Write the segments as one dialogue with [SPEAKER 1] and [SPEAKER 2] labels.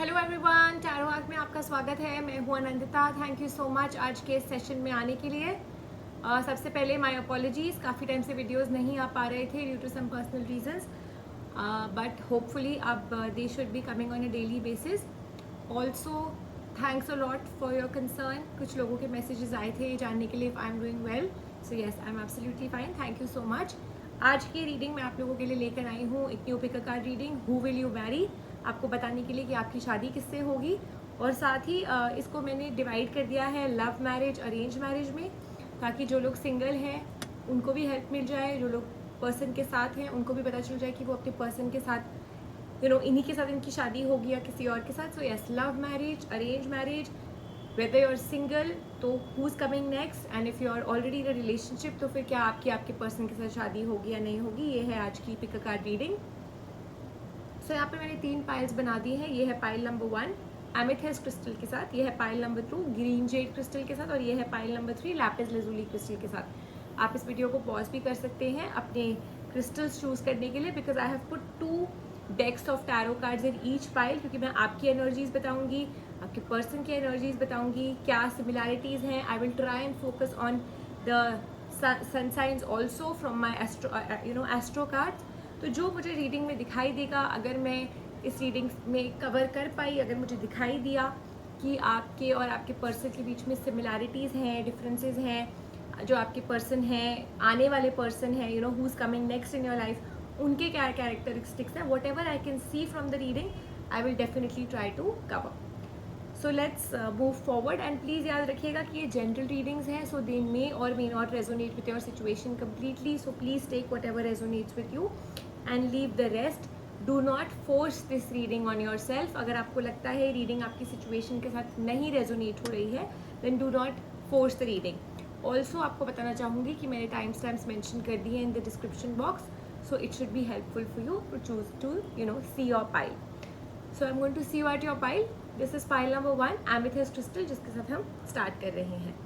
[SPEAKER 1] Hello everyone, tarot arc में आपका स्वागत है। मैं हूं Anandita. Thank you so much आज के सेशन में आने के लिए। सबसे पहले माय अपॉलॉजीज़, काफ़ी टाइम से वीडियोस नहीं आ पा रहे थे due to some personal reasons, but hopefully अब they should be coming on a daily basis. Also thanks a lot for your concern. कुछ लोगों के मैसेजेस आए थे जानने के लिए if I am doing well, so yes I am absolutely fine. Thank you so much. आज की रीडिंग मैं आप लोगों के लिए लेकर आई हूँ एक new pick card reading, who will you marry, आपको बताने के लिए कि आपकी शादी किससे होगी। और साथ ही इसको मैंने डिवाइड कर दिया है लव मैरिज, अरेंज मैरिज में, ताकि जो लोग सिंगल हैं उनको भी हेल्प मिल जाए, जो लोग पर्सन के साथ हैं उनको भी पता चल जाए कि वो अपने पर्सन के साथ इन्हीं के साथ इनकी शादी होगी या किसी और के साथ। So yes, love marriage, arrange marriage, whether you are single तो who is coming next, and if you are already in a relationship तो फिर क्या आपके पर्सन के साथ शादी होगी या नहीं होगी। ये है आज की पिक कार्ड रीडिंग। सो यहाँ पे मैंने 3 पाइल्स बना दी हैं। ये है पाइल नंबर 1 एमेथिस्ट क्रिस्टल के साथ, ये है pile number 2 green Z crystal के साथ, और ये है पाइल नंबर 3 लैपिस लैजुली क्रिस्टल के साथ। आप इस वीडियो को पॉज भी कर सकते हैं अपने क्रिस्टल्स चूज करने के लिए, because I have put 2 decks of tarot cards in each pile, क्योंकि मैं आपकी एनर्जीज बताऊंगी, आपके पर्सन की एनर्जीज बताऊंगी, क्या सिमिलैरिटीज़ हैं। I will try and focus on the sun signs also from my astro cards. तो जो मुझे रीडिंग में दिखाई देगा, अगर मैं इस रीडिंग में कवर कर पाई, अगर मुझे दिखाई दिया कि आपके और आपके पर्सन के बीच में सिमिलैरिटीज़ हैं, डिफरेंसेस हैं, जो आपके पर्सन हैं, आने वाले पर्सन हैं, who is coming next in your life, उनके क्या कैरेक्टरिस्टिक्स हैं, whatever I can see from the reading I will definitely try to cover. So let's move forward, and please याद रखिएगा कि ये जनरल रीडिंग्स हैं, सो they may और may not resonate with your situation completely, so please take whatever resonates with you and leave the rest. Do not force this reading on yourself. अगर आपको लगता है reading आपकी situation के साथ नहीं resonate हो रही है, then do not force the reading. Also आपको बताना चाहूँगी कि मैंने टाइम स्टैम्प्स मैंशन कर दिए in the description box, so it should be helpful for you to choose to see your pile. So I'm going to see you at your pile. This is pile number 1 amethyst crystal, जिसके साथ हम start कर रहे हैं।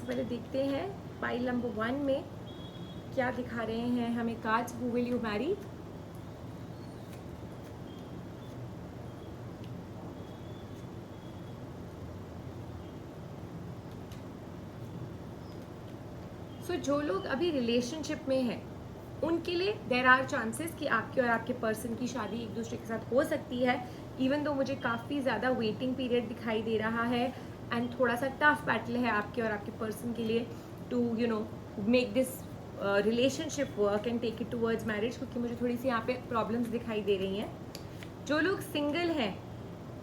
[SPEAKER 1] पहले देखते हैं pile number 1 में क्या दिखा रहे हैं हमें cards. Who will you marry. So जो लोग अभी रिलेशनशिप में हैं उनके लिए देयर आर चांसेस कि आपके और आपके पर्सन की शादी एक दूसरे के साथ हो सकती है, इवन दो मुझे काफ़ी ज़्यादा वेटिंग पीरियड दिखाई दे रहा है, एंड थोड़ा सा टफ बैटल है आपके और आपके पर्सन के लिए to make this relationship work and take it towards marriage, क्योंकि मुझे थोड़ी सी यहाँ पे प्रॉब्लम्स दिखाई दे रही हैं। जो लोग सिंगल हैं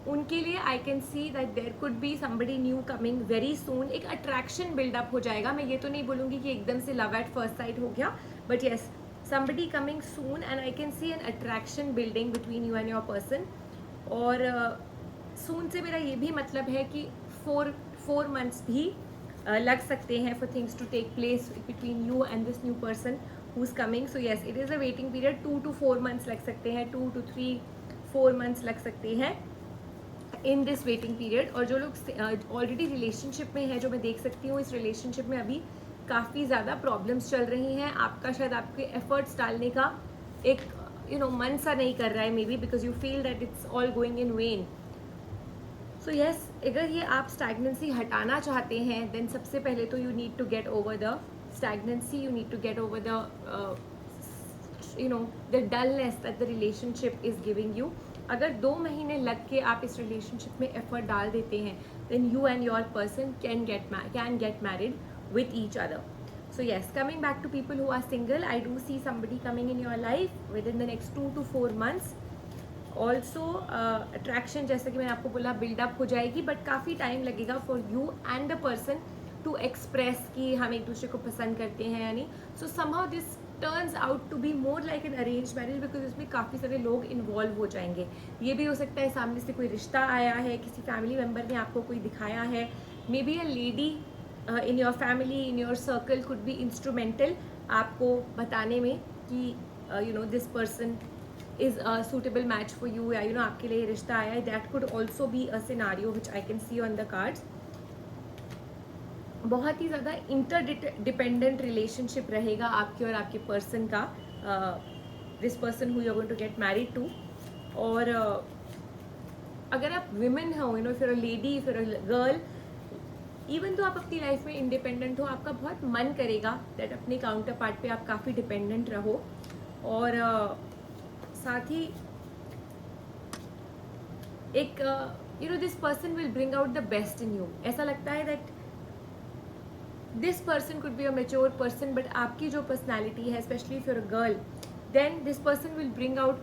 [SPEAKER 1] उनके लिए I can see that there could be somebody new coming very soon. एक अट्रैक्शन बिल्डअप हो जाएगा। मैं ये तो नहीं बोलूँगी कि एकदम से लव एट फर्स्ट साइट हो गया, but yes somebody coming soon and I can see an attraction building between you and your person। और soon से मेरा ये भी मतलब है कि 4 months भी लग सकते हैं for things to take place between you and this new person who's coming। So yes, it is a waiting period, 2 to 4 months लग सकते हैं, 2 to 3-4 months लग सकते हैं इन दिस वेटिंग पीरियड। और जो लोग ऑलरेडी रिलेशनशिप में है, जो मैं देख सकती हूँ इस रिलेशनशिप में अभी काफ़ी ज़्यादा प्रॉब्लम्स चल रही हैं। आपका शायद आपके एफर्ट्स डालने का एक मन सा नहीं कर रहा है, maybe because you feel that it's all going in when. So yes, अगर ये आप स्टैग्नेंसी हटाना चाहते हैं देन सबसे पहले तो you need to get over the stagnancy, you need to get over the dullness that the relationship is giving you. अगर 2 महीने लग के आप इस रिलेशनशिप में एफर्ट डाल देते हैं then you and your person can get married with each other। So yes, coming back to people who are single, I do see somebody coming in your life within the next 2 to 4 months। Also attraction जैसा कि मैंने आपको बोला buildup हो जाएगी, but काफ़ी time लगेगा for you and the person to express कि हम एक दूसरे को पसंद करते हैं या नहीं। सो somehow this turns out to be more like an arranged marriage, because इसमें काफ़ी सारे लोग इन्वॉल्व हो जाएंगे। ये भी हो सकता है सामने से कोई रिश्ता आया है, किसी फैमिली मेम्बर ने आपको कोई दिखाया है, may be a lady in your family, in your circle could be instrumental आपको बताने में कि you know this person is a suitable match for you, या यू नो आपके लिए रिश्ता आया है. That could also be a scenario which I can see on the cards. बहुत ही ज़्यादा इंटर डिपेंडेंट रिलेशनशिप रहेगा आपके और आपके पर्सन का, this person who you are going to get married to. और अगर आप विमेन हो, यू नो फिर अ लेडी, फिर अ गर्ल, इवन तो आप अपनी लाइफ में इंडिपेंडेंट हो, आपका बहुत मन करेगा दैट अपने काउंटर पार्ट पे आप काफ़ी डिपेंडेंट रहो. और साथ ही एक you know this person will bring out the best in you. ऐसा लगता है that this person could be a mature person, but आपकी जो पर्सनैलिटी है, specially if you're a girl, then this person will bring out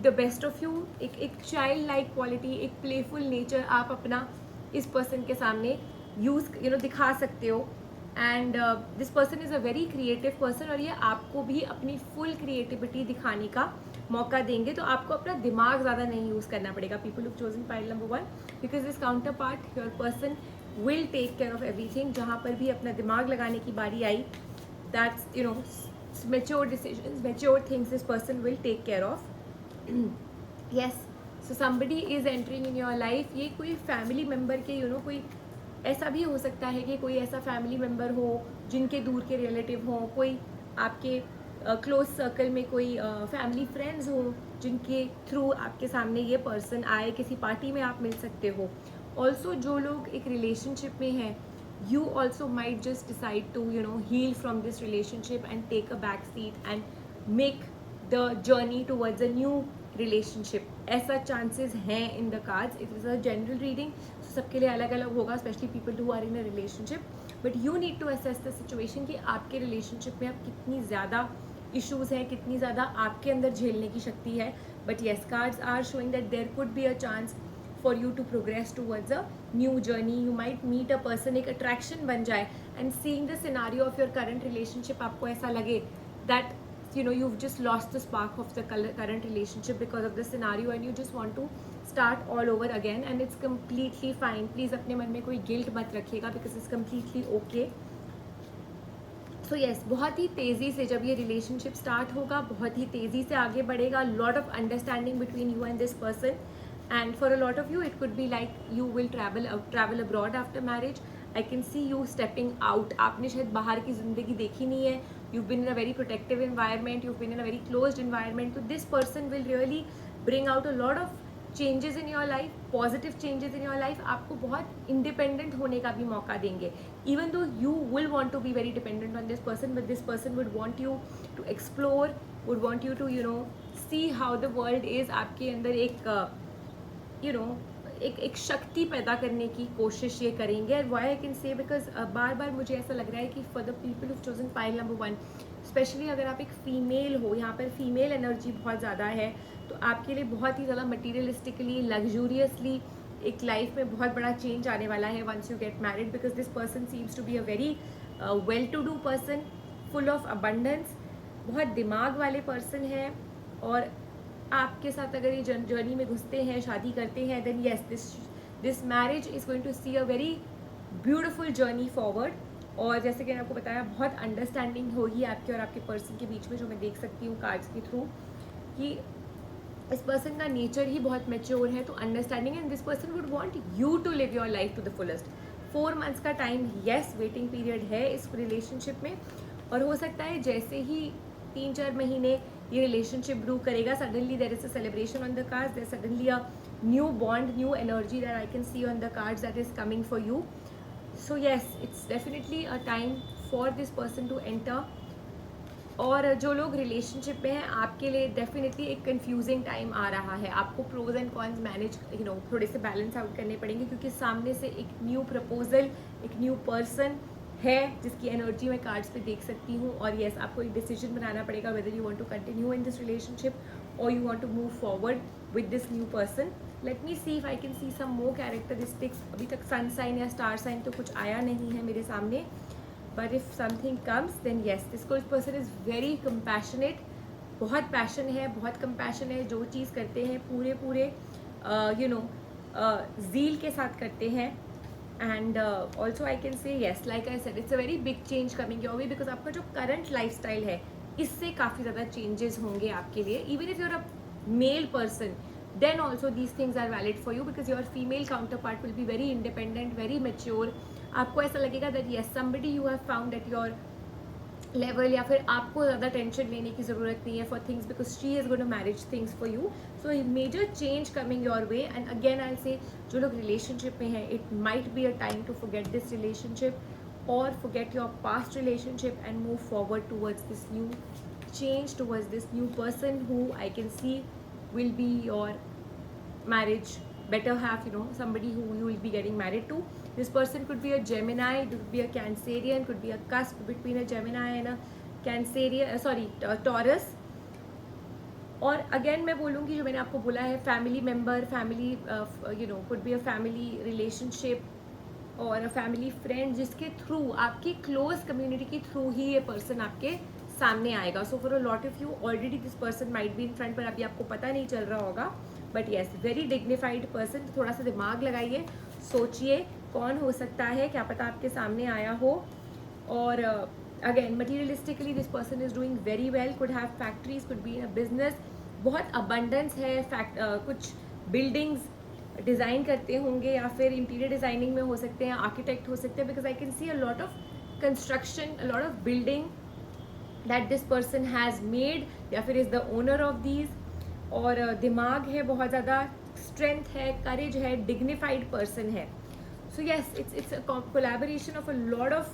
[SPEAKER 1] the best of you. एक child like quality, एक playful nature आप अपना इस पर्सन के सामने यूज़ यू नो दिखा सकते हो. And this person is a very creative person, और ये आपको भी अपनी फुल क्रिएटिविटी दिखाने का मौका देंगे. तो आपको अपना दिमाग ज़्यादा नहीं यूज़ करना पड़ेगा. People who chosen pile number 1, because this counter part your person will take care of everything. जहाँ पर भी अपना दिमाग लगाने की बारी आई, that's you know mature decisions, mature things this person will take care of. yes, so somebody is entering in your life. ये कोई फैमिली मेम्बर के यू नो कोई ऐसा भी हो सकता है कि कोई ऐसा फैमिली मेम्बर हो जिनके दूर के रिलेटिव हों, कोई आपके क्लोज सर्कल में कोई फैमिली फ्रेंड्स हो जिनके थ्रू आपके सामने ये पर्सन आए, किसी पार्टी में आप मिल सकते हो. ऑल्सो जो लोग एक रिलेशनशिप में हैं, you also might just decide to you know heal from this relationship and take a back seat and make the journey towards a new relationship. ऐसा chances हैं in the cards. It is a general reading, so सबके लिए अलग अलग होगा, especially people who are in a relationship. But you need to assess the situation कि आपके relationship में आप कितनी ज़्यादा issues हैं, कितनी ज़्यादा आपके अंदर झेलने की शक्ति है. But yes, cards are showing that there could be a chance for you to progress towards a new journey. You might meet a person, एक attraction बन जाए, and seeing the scenario of your current relationship आपको ऐसा लगे that you know you've just lost the spark of the current relationship because of the scenario and you just want to start all over again, and it's completely fine. Please अपने मन में कोई guilt मत रखिएगा because it's completely okay. So yes, बहुत ही तेज़ी से जब ये relationship start होगा, बहुत ही तेज़ी से आगे बढ़ेगा. Lot of understanding between you and this person. And for a lot of you, it could be like you will travel abroad after marriage. I can see you stepping out. आपने शायद बाहर की ज़िंदगी देखी नहीं है. You've been in a very protective environment. You've been in a very closed environment. So this person will really bring out a lot of changes in your life, positive changes in your life. आपको बहुत independent होने का भी मौका देंगे. Even though you will want to be very dependent on this person, but this person would want you to explore, would want you to you know see how the world is. आपके अंदर एक you know एक शक्ति पैदा करने की कोशिश ये करेंगे. Why I can say because बार बार मुझे ऐसा लग रहा है कि for the people who chosen pile number 1, specially अगर आप एक फ़ीमेल हो, यहाँ पर फीमेल एनर्जी बहुत ज़्यादा है, तो आपके लिए बहुत ही ज़्यादा मटीरियलिस्टिकली, लग्जूरियसली एक लाइफ में बहुत बड़ा चेंज आने वाला है once you get married. Because this person seems to be a very well to do person, full of abundance, बहुत दिमाग वाले पर्सन है. और आपके साथ अगर ये जर्नी में घुसते हैं, शादी करते हैं, then yes this marriage is going to see a very beautiful journey forward. और जैसे कि मैंने आपको बताया, बहुत अंडरस्टैंडिंग होगी आपके और आपके पर्सन के बीच में, जो मैं देख सकती हूँ कार्ड्स के थ्रू, कि इस पर्सन का नेचर ही बहुत मैच्योर है. तो understanding, and this person would want you to live your life to the fullest. 4 months का टाइम, येस वेटिंग पीरियड है इस रिलेशनशिप में. और हो सकता है जैसे ही 3-4 महीने ये रिलेशनशिप ग्रो करेगा, suddenly there is a celebration on the cards, there suddenly a new bond, new energy that I can see on the cards that is coming for you. So yes, it's definitely a time for this person to enter. और जो लोग relationship में हैं, आपके लिए definitely एक confusing time आ रहा है. आपको pros and cons manage you know थोड़े से बैलेंस आउट करने पड़ेंगे, क्योंकि सामने से एक न्यू प्रपोजल, एक न्यू पर्सन है जिसकी एनर्जी मैं कार्ड्स पे देख सकती हूँ. और येस, आपको एक डिसीजन बनाना पड़ेगा whether you want to continue in this relationship और you want to move forward with this new person. Let me see if I can see some more characteristics. अभी तक सन साइन या star sign तो कुछ आया नहीं है मेरे सामने, but if something comes then yes, this person is very compassionate. बहुत पैशन है, बहुत कंपैशन है. जो चीज़ करते हैं पूरे यू नो ज़ील के साथ करते हैं. एंड ऑल्सो आई कैन से yes, like I said, it's a very big change coming your way, because आपका जो करंट लाइफ स्टाइल है इससे काफ़ी ज़्यादा चेंजेस होंगे आपके लिए. Even if you're a male person, then also these things are valid for you, because your female counterpart will be very independent, very mature. आपको ऐसा लगेगा that yes, somebody you have found at your level, या फिर आपको ज़्यादा tension लेने की ज़रूरत नहीं है for things, because she is going to manage things for you. So major change coming your way. And again I say, जो लोग रिलेशनशिप में हैं, it might be a time to forget this relationship और forget your past relationship and move forward towards this new change, towards this new person who I can see will be your marriage better half, you know, somebody who you will be getting married to. This person could be a Gemini, it could be a Cancerian, could be a cusp between a Gemini and a Cancerian, Taurus. और again मैं बोलूँगी, जो मैंने आपको बोला है, family member, family could be a family relationship और a family friend, जिसके थ्रू, आपकी क्लोज कम्युनिटी के थ्रू ही ये पर्सन आपके सामने आएगा. So for a lot of you already this person might be in front, पर अभी आपको पता नहीं चल रहा होगा. But yes, very dignified person. थोड़ा सा दिमाग लगाइए, सोचिए कौन हो सकता है, क्या पता आपके सामने आया हो. और again materialistically this person is doing very well, could have factories, could be in a business, बहुत अबंडेंस है. कुछ बिल्डिंग्स डिज़ाइन करते होंगे, या फिर इंटीरियर डिज़ाइनिंग में हो सकते हैं, आर्किटेक्ट हो सकते हैं, because I can see a lot of construction, a lot of building that this person has made, या फिर is the owner of these. और दिमाग है बहुत ज़्यादा, strength है, courage है, dignified person है. So yes, it's a collaboration of a lot of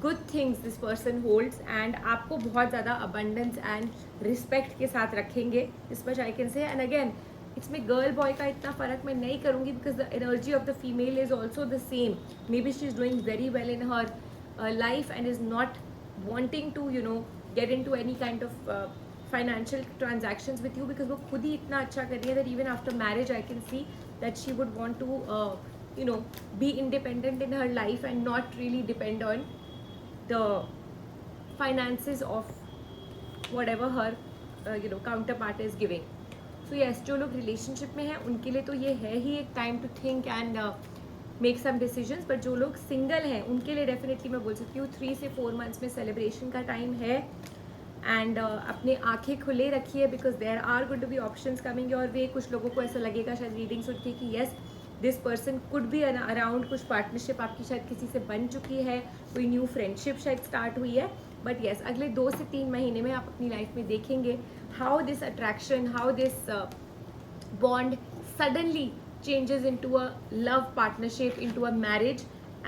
[SPEAKER 1] good things this person holds, and आपको बहुत ज़्यादा abundance and respect के साथ रखेंगे, this much I can say. And again, इसमें गर्ल बॉय का इतना फ़र्क मैं नहीं करूँगी, because the energy of the female is also the same. May be she is doing very well in her life and is not wanting to get into any kind of financial transactions with you, because वो खुद ही इतना अच्छा कर रही है that even after marriage I can see that she would want to be independent in her life and not really depend on the finances of whatever her counterpart is giving. So yes, जो लोग relationship में हैं उनके लिए तो ये है ही एक time to think and make some decisions. But जो लोग सिंगल हैं उनके लिए डेफिनेटली मैं बोल सकती हूँ 3 से 4 मंथ्स में सेलिब्रेशन का टाइम है. एंड अपने आंखें खुले रखिए, because there are good to be options coming your way. कुछ लोगों को ऐसा लगेगा शायद रीडिंग सुन के कि yes, this person could be around, कुछ पार्टनरशिप आपकी शायद किसी से बन चुकी है, कोई न्यू फ्रेंडशिप शायद स्टार्ट हुई है. बट येस, अगले 2 से 3 महीने में आप अपनी लाइफ में देखेंगे how this attraction, how this bond suddenly changes into a love partnership, into a marriage.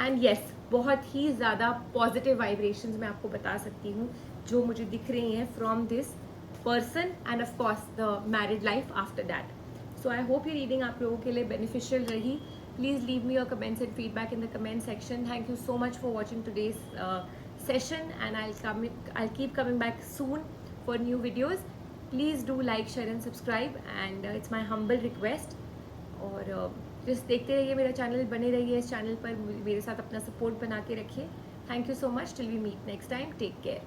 [SPEAKER 1] And yes, बहुत ही ज़्यादा positive vibrations मैं आपको बता सकती हूँ जो मुझे दिख रही हैं from this person, and of course the married life after that. So I hope ये reading आप लोगों के लिए beneficial रही. Please leave me your comments and feedback in the comment section. Thank you so much for watching today's session, and I'll keep coming back soon for new videos. Please do like, share and subscribe, and it's my humble request. और just देखते रहिए मेरा channel, बने रहिए इस channel पर, मेरे साथ अपना सपोर्ट बना के रखिए. Thank you so much. Till we meet next time, take care.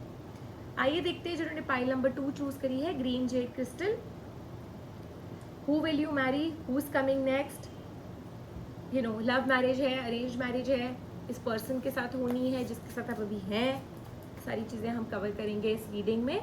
[SPEAKER 1] आइए देखते हैं जिन्होंने पाइल नंबर 2 चूज़ करी है, green Z crystal. Who will you Mary, who is coming next. Love marriage है, अरेंज मैरिज है, इस पर्सन के साथ होनी है जिसके साथ आप अभी हैं. सारी चीज़ें हम कवर करेंगे इस रीडिंग में.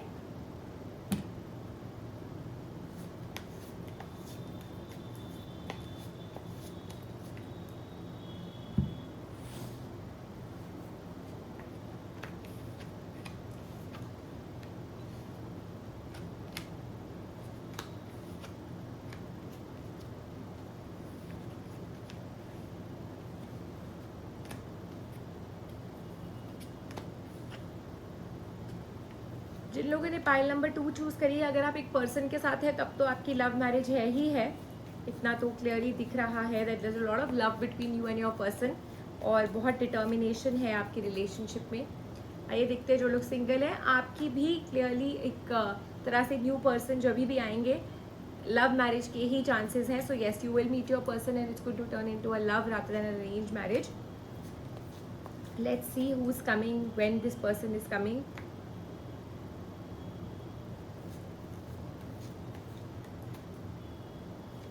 [SPEAKER 1] जिन लोगों ने पाइल नंबर 2 चूज़ करी है, अगर आप एक पर्सन के साथ है तब तो आपकी लव मैरिज है ही है. इतना तो क्लियरली दिख रहा है that there is a lot of love between you and your person, और बहुत डिटर्मिनेशन है आपकी रिलेशनशिप में. आइए देखते हैं जो लोग सिंगल हैं, आपकी भी क्लियरली एक तरह से न्यू पर्सन जो भी आएंगे, लव मैरिज के ही चांसेस हैं. So yes, you will meet your person and it's going to turn into a love rather than an arrange marriage. Let's see who is coming, when this person is coming.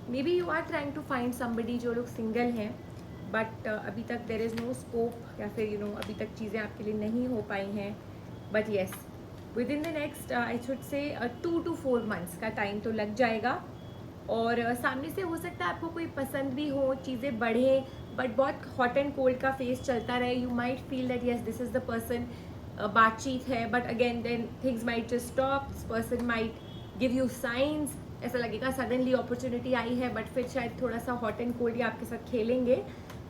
[SPEAKER 1] Maybe you are trying to find somebody, जो लोग single हैं but अभी तक there is no scope, या फिर अभी तक चीज़ें आपके लिए नहीं हो पाई हैं. But yes, with in the next I should say 2 to 4 months का टाइम तो लग जाएगा. और सामने से हो सकता है आपको कोई पसंद भी हो, चीज़ें बढ़ें, बट बहुत हॉट एंड कोल्ड का फेस चलता रहे. You might feel that yes this is the person, बातचीत है, but again then things might just stop. This person might give you signs, ऐसा लगेगा सडनली अपॉर्चुनिटी आई है, बट फिर शायद थोड़ा सा हॉट एंड कोल्ड ही आपके साथ खेलेंगे.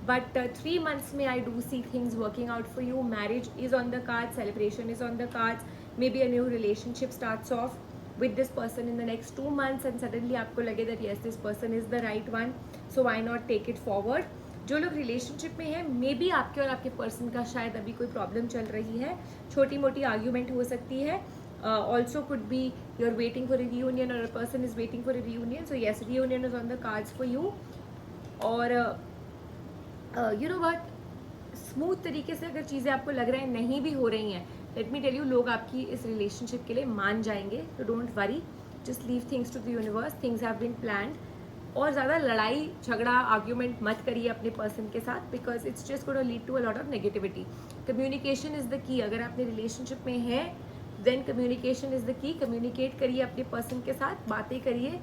[SPEAKER 1] बट 3 months में आई do see things working out for you. Marriage is on the card, celebration is on the cards, may be a new relationship starts of with this person in the next 2 months and suddenly आपको लगे that yes this person is the right one, so why not take it forward. जो लोग relationship में हैं, may be आपके और आपके person का शायद अभी कोई प्रॉब्लम चल रही है, छोटी मोटी आर्ग्यूमेंट हो सकती है. Also could be you are waiting for a reunion और a person is waiting for a reunion. So yes, reunion is on the cards for you. और यू नो व्हाट, स्मूथ तरीके से अगर चीज़ें आपको लग रहा है नहीं भी हो रही हैं, लेट मी टेल यू, लोग आपकी इस रिलेशनशिप के लिए मान जाएंगे. तो don't worry, just leave things to the universe, things have been planned. और ज़्यादा लड़ाई झगड़ा आर्ग्यूमेंट मत करिए अपने पर्सन के साथ, because it's just gonna lead to a lot of negativity. Communication is the key. अगर आपने रिलेशनशिप में है then communication is the key. Communicate करिए अपने पर्सन के साथ, बातें करिए,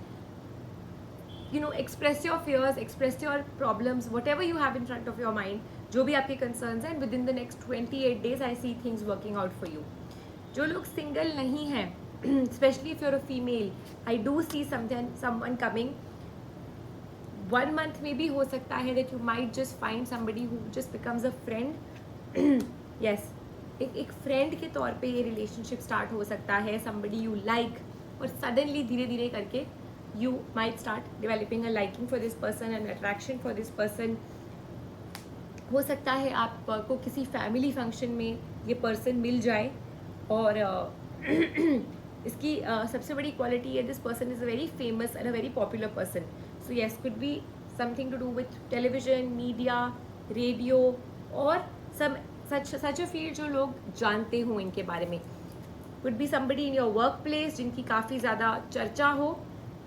[SPEAKER 1] express your fears, express your problems, whatever you have in front of your mind, जो भी आपके concerns हैं, and within the next 28 days I see things working out for you. जो लोग single नहीं हैं, especially if you're a female, I do see someone coming. 1 month में भी हो सकता है that you might just find somebody who just becomes a friend. yes, एक फ्रेंड के तौर पे ये रिलेशनशिप स्टार्ट हो सकता है. somebody you like, और सडनली धीरे धीरे करके you might start developing a liking for this person and attraction for this person. हो सकता है आपको किसी फैमिली फंक्शन में ये पर्सन मिल जाए. और इसकी सबसे बड़ी क्वालिटी है, this person is a very famous and a very popular person. So yes, could be something to do with television, media, radio, और सच अ फील्ड जो लोग जानते हों इनके बारे में. Could be somebody in your work place जिनकी काफ़ी ज़्यादा चर्चा हो.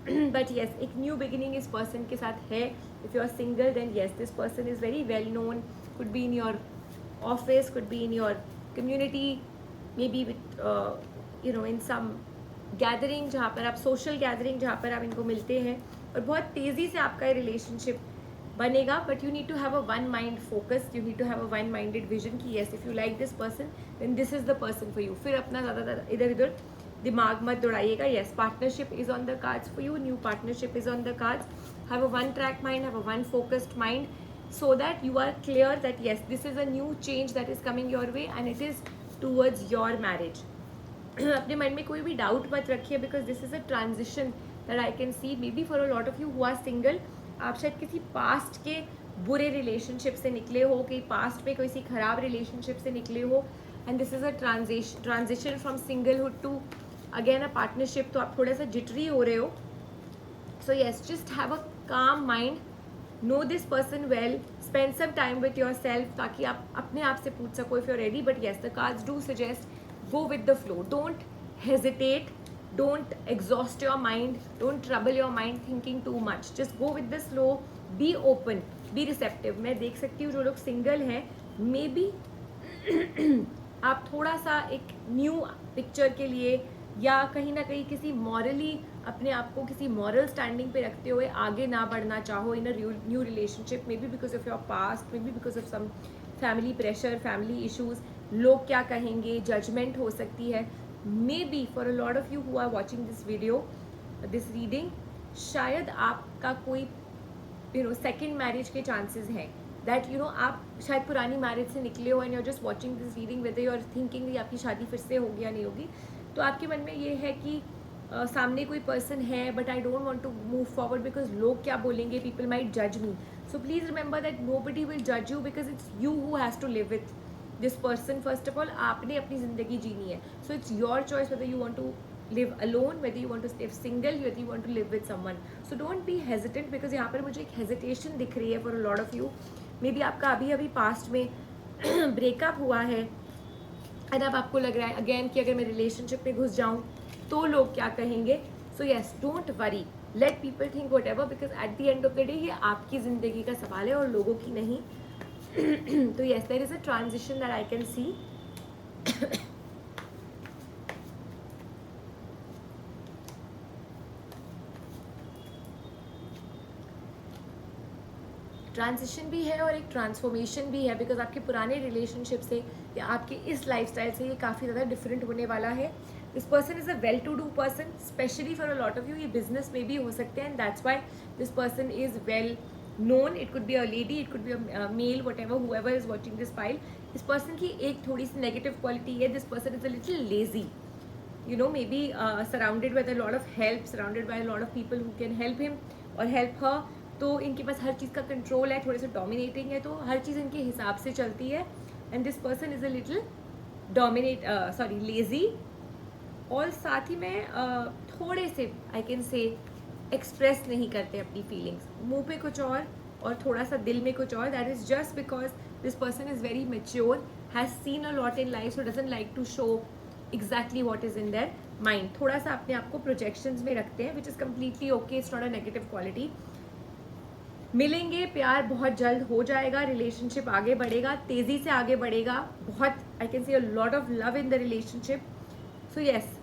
[SPEAKER 1] बट येस, एक न्यू बिगिनिंग इस पर्सन के साथ है. If you are single then yes, this person is very well known. Could be in your office, could be in your community, maybe within some gathering जहाँ पर आप, social gathering जहाँ पर आप इनको मिलते हैं, और बहुत तेज़ी से आपका रिलेशनशिप बनेगा. But you need to have a one mind focus, you need to have a one minded vision कि yes, if you like this person then this is the person for you. फिर अपना ज़्यादा इधर उधर दिमाग मत दौड़ाइएगा. Yes, partnership is on the cards for you, new partnership is on the cards. Have a one track mind, have a one focused mind, so that you are clear that yes, this is a new change that is coming your way and it is towards your marriage. अपने मन में कोई भी doubt मत रखिए, because this is a transition that I can see. Maybe for a lot of you who are single, आप शायद किसी पास्ट के बुरे रिलेशनशिप से निकले हो, कि पास्ट में किसी खराब रिलेशनशिप से निकले हो, and this is a transition from singlehood to again a partnership. तो आप थोड़ा सा जिटरी हो रहे हो. So yes, just have a calm mind, know this person well, spend some time with yourself, ताकि आप अपने आप से पूछ सको if you are ready. But yes, the cards do suggest go with the flow, don't hesitate, don't exhaust your mind, don't trouble your mind thinking too much, just go with the flow, be open, be receptive. मैं देख सकती हूँ जो लोग single हैं, may be आप थोड़ा सा एक न्यू पिक्चर के लिए, या कहीं ना कहीं किसी मॉरली, अपने आप को किसी मॉरल स्टैंडिंग पे रखते हुए आगे ना बढ़ना चाहो in a new relationship, maybe because of your past, maybe because of some family pressure, family issues, लोग क्या कहेंगे, जजमेंट हो सकती है. Maybe for a lot of you who are watching this video, this reading, शायद आपका कोई second marriage के चांसेस हैं. दैट आप शायद पुरानी मैरिज से निकले हो and you are just watching this reading with you are thinking आपकी शादी फिर से होगी या नहीं होगी. तो आपके मन में ये है कि सामने कोई पर्सन है, but I don't want to move forward because लोग क्या बोलेंगे, पीपल माइट जज मी. So please remember that nobody will जज you, because it's you who has to live with this person. First of all, आपने अपनी ज़िंदगी जीनी है. So it's your choice weather you want to live alone, whether you want to live single, whether you want to live with someone. So don't be hesitant, because यहाँ पर मुझे एक hesitation दिख रही है for a lot of you. Maybe आपका अभी अभी पास्ट में ब्रेकअप हुआ है, और अब आपको लग रहा है अगेन कि अगर मैं रिलेशनशिप में घुस जाऊँ तो लोग क्या कहेंगे. So yes, don't worry, let people think what ever, because at the end of the day ये आपकी ज़िंदगी का सवाल है और लोगों की नहीं. तो yes, there is a transition that I can see. Transition भी है और एक ट्रांसफॉर्मेशन भी है, बिकॉज आपके पुराने रिलेशनशिप से या आपके इस लाइफस्टाइल से ये काफ़ी ज़्यादा डिफरेंट होने वाला है. This person is a well to do person, specially for a lot of you. ये बिजनेस में भी हो सकते हैं, and that's why this person is well known. It could be a lady, it could be a male, whatever, whoever is watching this file. इस person की एक थोड़ी सी negative quality है. This person is a little lazy, you know, maybe surrounded with a lot of help, surrounded by a lot of people who can help him or help her. तो इनके पास हर चीज़ का control है, थोड़े से dominating है, तो हर चीज़ इनके हिसाब से चलती है. And this person is a little lazy. और साथ ही में थोड़े से आई कैन से एक्सप्रेस नहीं करते अपनी फीलिंग्स. मुंह पे कुछ और थोड़ा सा दिल में कुछ और. That is just because this person is very mature, has seen a lot in life, so doesn't like to show exactly what is in their mind. थोड़ा सा अपने आप को प्रोजेक्शंस में रखते हैं, which is completely okay. It's not a negative quality. मिलेंगे, प्यार बहुत जल्द हो जाएगा, रिलेशनशिप आगे बढ़ेगा, तेज़ी से आगे बढ़ेगा. बहुत I can see a lot of love in the relationship. So yes,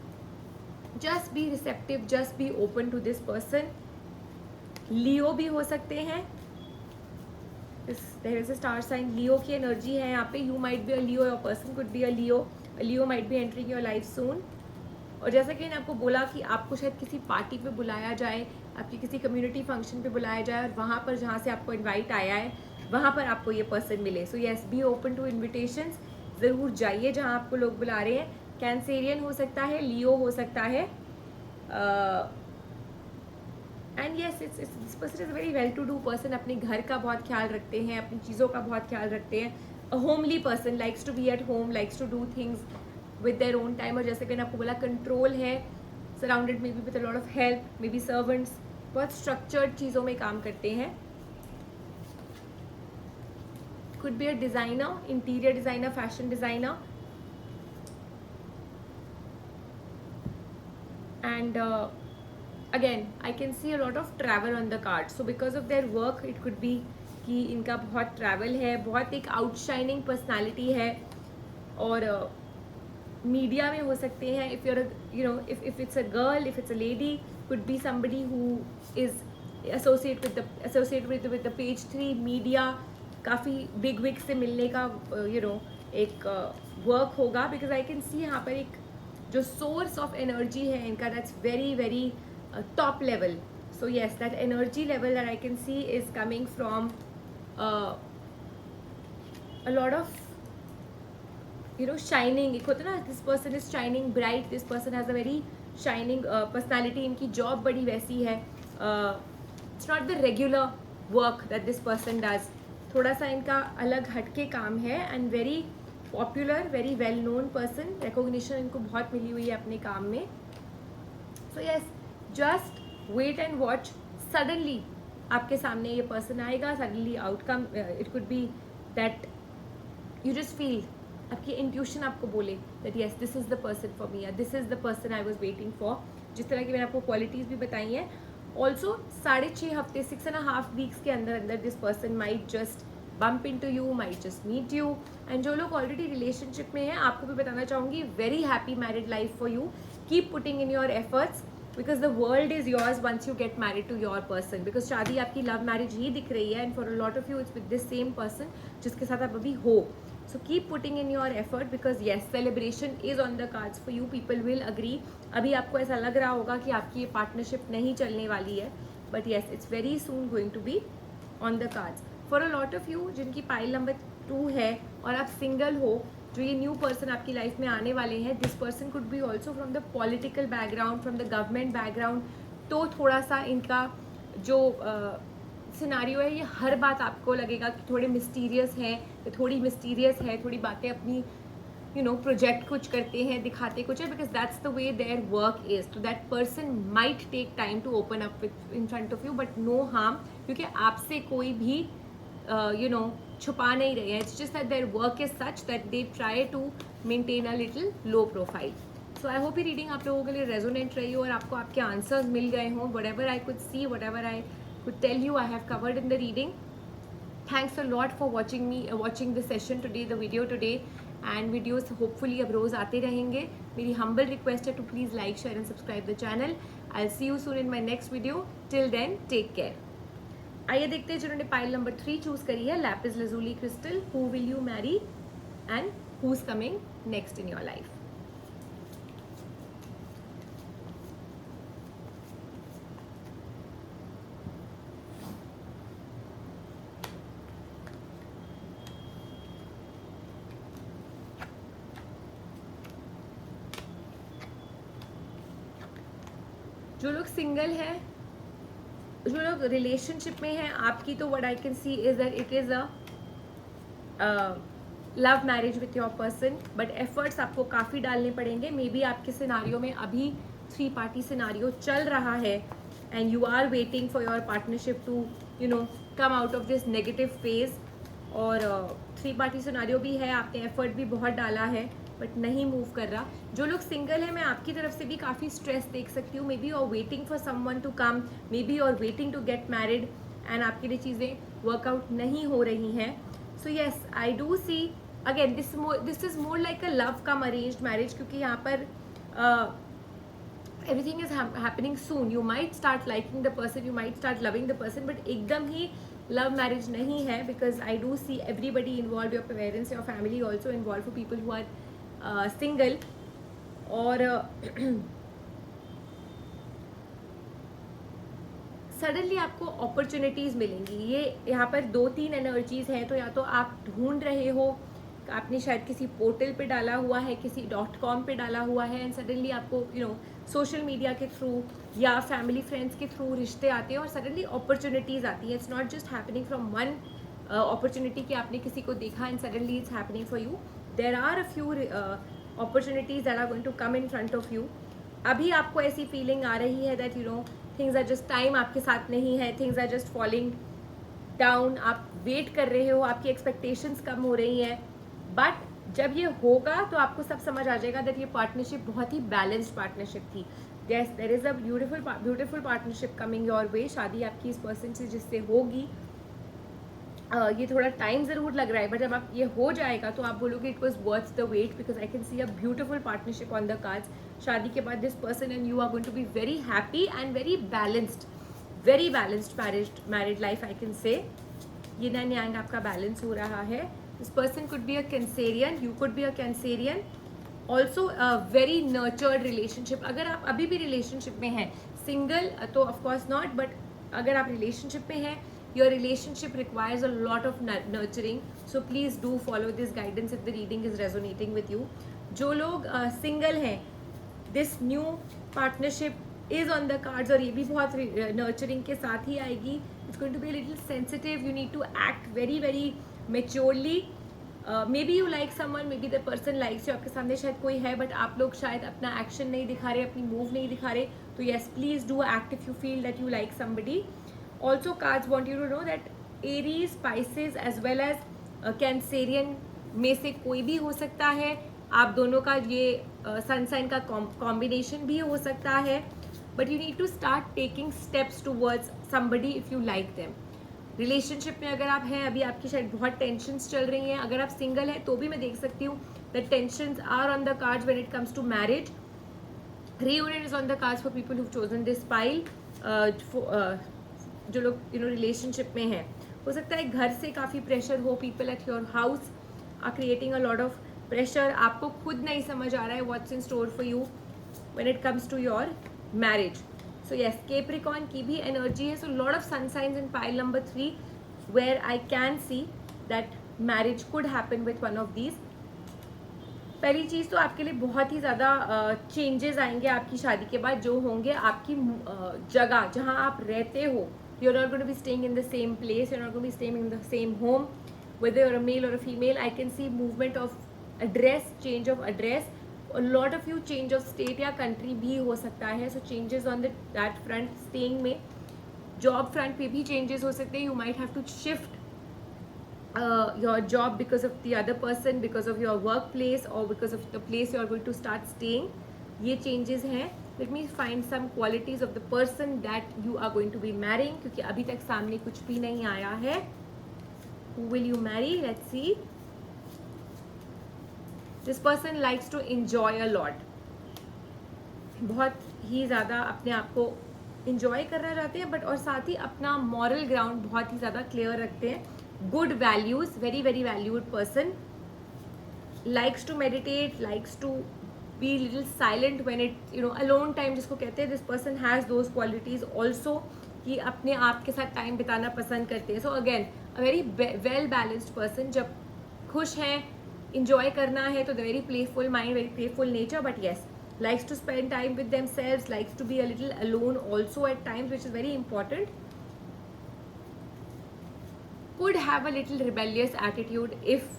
[SPEAKER 1] just be receptive, just be open to this person. Leo भी हो सकते हैं. There is a star sign. Leo की एनर्जी है यहाँ पे. You might be a Leo, your person could be a Leo. Leo might be entering your life soon. और जैसा कि मैंने आपको बोला कि आपको शायद किसी पार्टी पे बुलाया जाए, आपकी किसी कम्युनिटी फंक्शन पे बुलाया जाए, और वहाँ पर जहाँ से आपको इनवाइट आया है वहाँ पर आपको ये पर्सन मिले. So yes, be open to invitations. ज़रूर जाइए जहाँ आपको लोग बुला रहे हैं. कैंसेरियन हो सकता है, लियो हो सकता है. And yes, this person is a very well to do person. अपने घर का बहुत ख्याल रखते हैं, अपनी चीज़ों का बहुत ख्याल रखते हैं. A homely person, likes to be at home, likes to do things with their own time. और जैसे कि मैंने आपको बोला, कंट्रोल है, surrounded may be with a lot of help, may be servants. बहुत स्ट्रक्चर्ड चीज़ों में काम करते हैं. Could be a designer, interior designer, fashion designer. And again I can see a lot of travel on the card. So because of their work it could be कि इनका बहुत travel है, बहुत एक आउटशाइनिंग पर्सनैलिटी है. और media में हो सकते हैं. If you're you know, if it's a girl, if it's a lady, could be somebody who is associate with the page 3 media. काफ़ी बिग विग से मिलने का यू नो एक वर्क होगा. बिकॉज आई कैन सी यहाँ पर एक जो सोर्स ऑफ एनर्जी है इनका, that's very very top level. So yes, that energy level that I can see is coming from a lot of shining. एक होता है ना, this person is shining bright, this person has a very shining personality. इनकी job बड़ी वैसी है. It's not the regular work that this person does. थोड़ा सा इनका अलग हटके काम है. And very popular, very well known person. Recognition इनको बहुत मिली हुई है अपने काम में. So yes, just wait and watch. Suddenly आपके सामने ये पर्सन आएगा. Suddenly outcome, it could be that you just feel, आपकी इंट्यूशन आपको बोले that yes, this is the person for me, या this is the person I was waiting for. जिस तरह की मैंने आपको क्वालिटीज़ भी बताई हैं. ऑल्सो 6.5 हफ्ते, 6.5 वीक्स के अंदर अंदर this person might just bump into you, might just meet you. And जो लोग ऑलरेडी रिलेशनशिप में हैं, आपको भी बताना चाहूँगी, very happy married life for you. Keep putting in your efforts, because the world is yours once you get married to your person. Because शादी आपकी लव मैरिज ही दिख रही है. And for a lot of you it's with this same person जिसके साथ आप अभी हो. So keep putting in your effort, because yes, celebration is on the cards for you. People will agree. अभी आपको ऐसा लग रहा होगा कि आपकी ये पार्टनरशिप नहीं चलने वाली है, but yes, it's very soon going to be on the cards. For a lot of you जिनकी पाइल नंबर 2 है और आप सिंगल हो, जो ये न्यू पर्सन आपकी लाइफ में आने वाले हैं, this person could B also from the political background, from the government background. तो थोड़ा सा इनका जो सिनारियो है, ये हर बात आपको लगेगा कि थोड़े मिस्टीरियस हैं, थोड़ी मिस्टीरियस है, थोड़ी बातें अपनी प्रोजेक्ट कुछ करते हैं, दिखाते कुछ है, because that's the way their work is. तो that person might take time to open up with in front of you, but no harm, क्योंकि आपसे कोई भी छुपा नहीं रहे हैं. It's just that their work is such that they try to maintain a little low profile. So I hope ये reading आप लोगों के लिए रेजोनेंट रही हो और आपको आपके आंसर्स मिल गए हों. Whatever I could see, whatever I could tell you, I have covered in the reading. Thanks a lot for watching the session today, the video today, and videos hopefully अब रोज आते रहेंगे. मेरी humble request है to please like, share and subscribe the channel. I'll see you soon in my next video. Till then, take care. आइए देखते हैं जिन्होंने pile number 3 choose करी है, lapis lazuli crystal. Who will you marry and who's coming next in your life? जो लोग single हैं, जो लोग रिलेशनशिप में हैं, आपकी तो what I can see is that it is a love marriage with your person, but efforts आपको काफ़ी डालने पड़ेंगे. मे बी आपके सिनारियो में अभी 3 पार्टी सिनारियो चल रहा है and you are waiting for your partnership to come out of this negative phase. और 3 पार्टी सिनारियो भी है, आपने एफर्ट भी बहुत डाला है बट नहीं मूव कर रहा. जो लोग सिंगल है, मैं आपकी तरफ से भी काफ़ी स्ट्रेस देख सकती हूँ. Maybe you are waiting for someone to come, maybe you are waiting to get married and आपके लिए चीज़ें वर्कआउट नहीं हो रही हैं. So yes, I do see again this is more like a love come arranged marriage, क्योंकि यहाँ पर everything is happening soon. You might start liking the person, you might start loving the person, but एकदम ही love marriage नहीं है. Because I do see everybody involve, your parents, your family also involve for people who are single. और suddenly आपको opportunities मिलेंगी. ये यहाँ पर 2-3 एनर्जीज हैं. तो या तो आप ढूंढ रहे हो, आपने शायद किसी पोर्टल पे डाला हुआ है, किसी .com पे डाला हुआ है एंड सडनली आपको सोशल मीडिया के थ्रू या फैमिली फ्रेंड्स के थ्रू रिश्ते आते हैं और सडनली अपॉर्चुनिटीज़ आती है. It's not just happening from one opportunity कि आपने किसी को देखा and suddenly it's happening for you. There are a few opportunities that are going to come in front of you. अभी आपको ऐसी फीलिंग आ रही है that things are just time आपके साथ नहीं है, things are just falling down. आप वेट कर रहे हो, आपकी एक्सपेक्टेशंस कम हो रही हैं, बट जब ये होगा तो आपको सब समझ आ जाएगा that ये पार्टनरशिप बहुत ही बैलेंस्ड पार्टनरशिप थी. yes, there is a beautiful partnership coming your way. शादी आपकी इस पर्सन से जिससे होगी, ये थोड़ा टाइम ज़रूर लग रहा है, बट जब आप ये हो जाएगा तो आप बोलोगे it was worth the wait, because I can see a beautiful partnership on the cards. शादी के बाद this person and you are going to be very happy and very balanced married life. I can say yin and yang आपका balance हो रहा है. This person could be a Cancerian, you could be a Cancerian. Also very nurtured relationship. अगर आप अभी भी relationship में हैं, सिंगल तो ऑफकोर्स नॉट, बट अगर आप रिलेशनशिप में हैं, your relationship requires a lot of nurturing, so please do follow this guidance if the reading is resonating with you. जो लोग single हैं, this new partnership is on the cards और ये भी बहुत nurturing के साथ ही आएगी. It's going to be a little sensitive, you need to act very maturely. Maybe you like someone, maybe the person likes you, आपके सामने शायद कोई है बट आप लोग शायद अपना एक्शन नहीं दिखा रहे, अपनी मूव नहीं दिखा रहे. तो yes, please do act if you feel that you like somebody. Also, cards want you to know that Aries, Pisces as well as Cancerian में से कोई भी हो सकता है. आप दोनों का ये सन साइन का कॉम्बिनेशन भी हो सकता है, but you need to start taking steps towards somebody if you like them. Relationship में अगर आप हैं, अभी आपकी शायद बहुत टेंशन्स चल रही हैं. अगर आप सिंगल हैं तो भी मैं देख सकती हूँ the tensions are on the cards when it comes to marriage. Reunion is on the cards for people who chosen this pile. जो लोग रिलेशनशिप में हैं, हो सकता है घर से काफ़ी प्रेशर हो. People at your house are creating a lot of pressure. आपको खुद नहीं समझ आ रहा है what's in store for you when it comes to your marriage. So yes, Capricorn की भी एनर्जी है. So lot of sun signs in pile number 3 where I can see that marriage could happen with one of these. पहली चीज़ तो आपके लिए बहुत ही ज़्यादा चेंजेस आएंगे आपकी शादी के बाद, जो होंगे आपकी जगह जहाँ आप रहते हो. You're not going to be staying in the same place, you're not going to be staying in the same home, whether you're a male or a female. I can see movement of address, change of address. A lot of you change of state या country भी हो सकता है. So changes on that front. Staying में job front पे भी changes हो सकते हैं. You might have to shift your job because of the other person, because of your workplace or because of the place you're going to start staying. ये changes हैं. Let me find some qualities of the person that you are going to be marrying, क्योंकि अभी तक सामने कुछ भी नहीं आया है. Who will you marry? Let's see. This person likes to enjoy a lot. बहुत ही ज़्यादा अपने आप को इंजॉय करना चाहते हैं, बट और साथ ही अपना मॉरल ग्राउंड बहुत ही ज़्यादा क्लियर रखते हैं. Good values, very very valued person. Likes to meditate, likes to be little silent when it alone time जिसको कहते हैं. This person has those qualities also, कि अपने आप के साथ टाइम बिताना पसंद करते हैं. So again a very well balanced person. जब खुश हैं, इंजॉय करना है तो the very playful mind, very playful nature, but yes likes to spend time with themselves, likes to be a little alone also at times, which is very important. Could have a little rebellious attitude if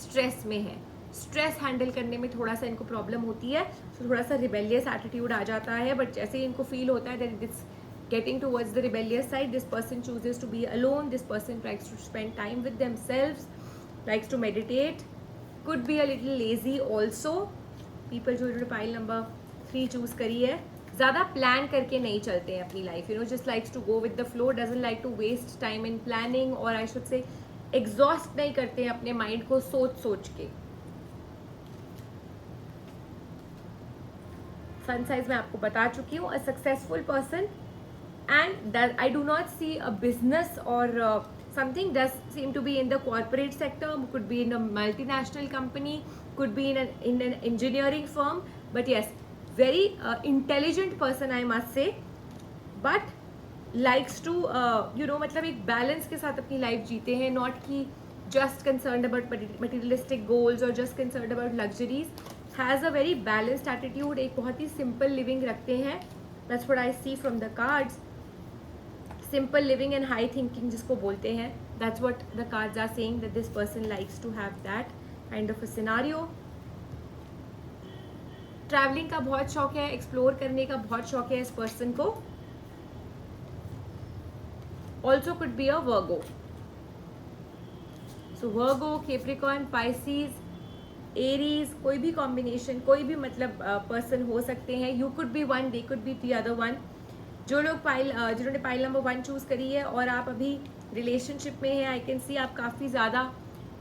[SPEAKER 1] stress में है. Stress handle करने में थोड़ा सा इनको problem होती है, तो थोड़ा सा रिबेलियस एटीट्यूड आ जाता है. बट जैसे ही इनको फील होता है that it's getting towards the rebellious side, this person chooses to be alone. This person tries to spend time with themselves, likes to meditate. Could be a little lazy also. People जो इन्होंने pile number 3 choose करी है, ज़्यादा plan करके नहीं चलते हैं अपनी life. Just likes to go with the flow, doesn't like to waste time in planning, और आई शुड से एग्जॉस्ट नहीं करते हैं अपने माइंड को सोच सोच के. सन साइज मैं आपको बता चुकी हूँ. A successful person, and that I do not see a business or something. Does seem to be in the corporate sector, could be in a multinational company, could be in an engineering firm, but yes, very intelligent person I must say, but likes to मतलब एक balance के साथ अपनी life जीते हैं, not कि just concerned about materialistic goals or just concerned about luxuries. Has a very balanced attitude, एक बहुत ही simple living रखते हैं. That's what I see from the cards. Simple living and high thinking जिसको बोलते हैं, that's what the cards are saying, that this person likes to have that kind of a scenario. Travelling का बहुत शौक है, explore करने का बहुत शौक है इस पर्सन को. Also could be a Virgo. So Virgo, Capricorn, Pisces, Aries, कोई भी कॉम्बिनेशन, कोई भी मतलब पर्सन हो सकते हैं. You could B one, they could be the other one. जो लोग जिन्होंने पाइल नंबर 1 चूज़ करी है और आप अभी रिलेशनशिप में हैं, आई कैन सी आप काफ़ी ज़्यादा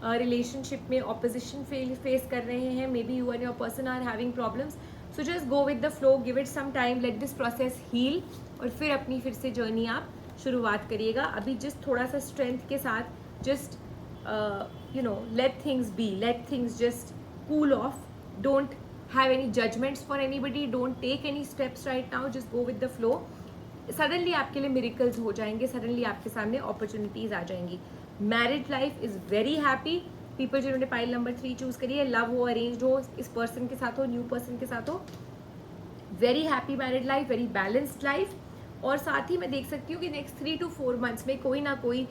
[SPEAKER 1] रिलेशनशिप में ऑपोजिशन फेस कर रहे हैं. Maybe you and your person are having problems. So just go with the flow, give it some time, let this process heal, और फिर से जर्नी आप शुरुआत करिएगा. अभी जस्ट थोड़ा सा स्ट्रेंथ के साथ just let things be, let things just cool off. Don't have any judgments for anybody, don't take any steps right now, just go with the flow. Suddenly आपके लिए मिरेकल्स हो जाएंगे, सडनली आपके सामने अपॉर्चुनिटीज आ जाएंगी. Married life is very happy. People जिन्होंने pile number 3 choose करी है, लव हो, अरेंज हो, इस पर्सन के साथ हो, न्यू पर्सन के साथ हो, very happy married life, very balanced life. और साथ ही मैं देख सकती हूँ कि नेक्स्ट 3 to 4 months में कोई ना कोई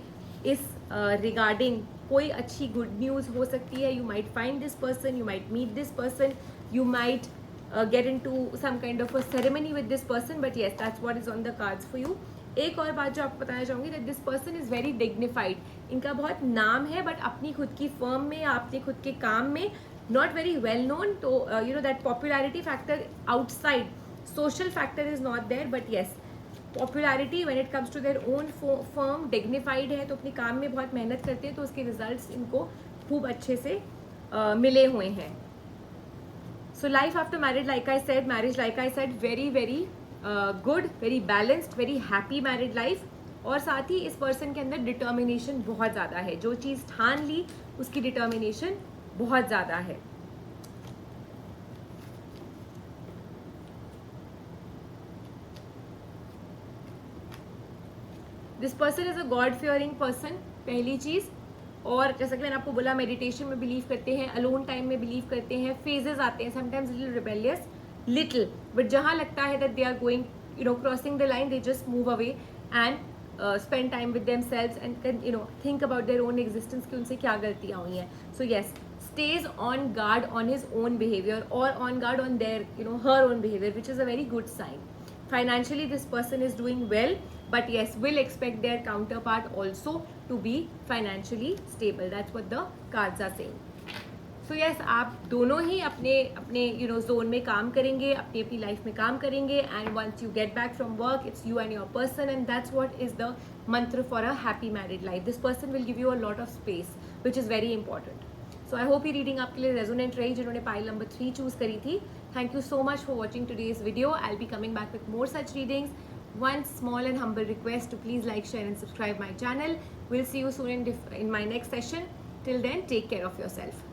[SPEAKER 1] इस रिगार्डिंग कोई अच्छी गुड न्यूज़ हो सकती है. You might find this person, you might meet this person, you might get into some kind of a ceremony with this person, but yes, that's what is on the cards for you. एक और बात जो आपको बताना चाहूँगी, that this person is very dignified. इनका बहुत नाम है, बट अपनी खुद की फर्म में, अपने खुद के काम में not very well known. तो that popularity factor outside, social factor is not there, but yes, popularity when it comes to their own firm, dignified है, तो अपने काम में बहुत मेहनत करते हैं, तो उसके रिजल्ट्स इनको खूब अच्छे से मिले हुए हैं. So life after marriage, like I said, marriage, like I said, very very good, very balanced, very happy married life. और साथ ही इस पर्सन के अंदर डिटर्मिनेशन बहुत ज़्यादा है. जो चीज़ ठान ली उसकी डिटर्मिनेशन बहुत ज़्यादा है. This person is a God fearing person, पहली चीज़. और जैसा कि मैंने आपको बोला, मेडिटेशन में बिलीव करते हैं, अलोन टाइम में बिलीव करते हैं. फेजेस आते हैं, sometimes little rebellious, little, but जहाँ लगता है that they are going crossing the line, they just move away and spend time with themselves and think about their own existence कि उनसे क्या गलतियाँ हुई हैं. So yes, stays on guard on his own behavior or on guard on their her own behavior, which is a very good sign. Financially this person is doing well, but yes, will expect their counterpart also to be financially stable. That's what the cards are saying. So yes, आप दोनों ही अपने अपने zone में काम करेंगे, अपनी अपनी life में काम करेंगे, and once you get back from work, it's you and your person, and that's what is the mantra for a happy married life. This person will give you a lot of space which is very important. So I hope ये reading आपके लिए resonant रही जिन्होंने pile number 3 choose करी थी. Thank you so much for watching today's video. I will be coming back with more such readings. One small and humble request to please like, share and subscribe my channel. We'll see you soon in my next session. Till then, take care of yourself.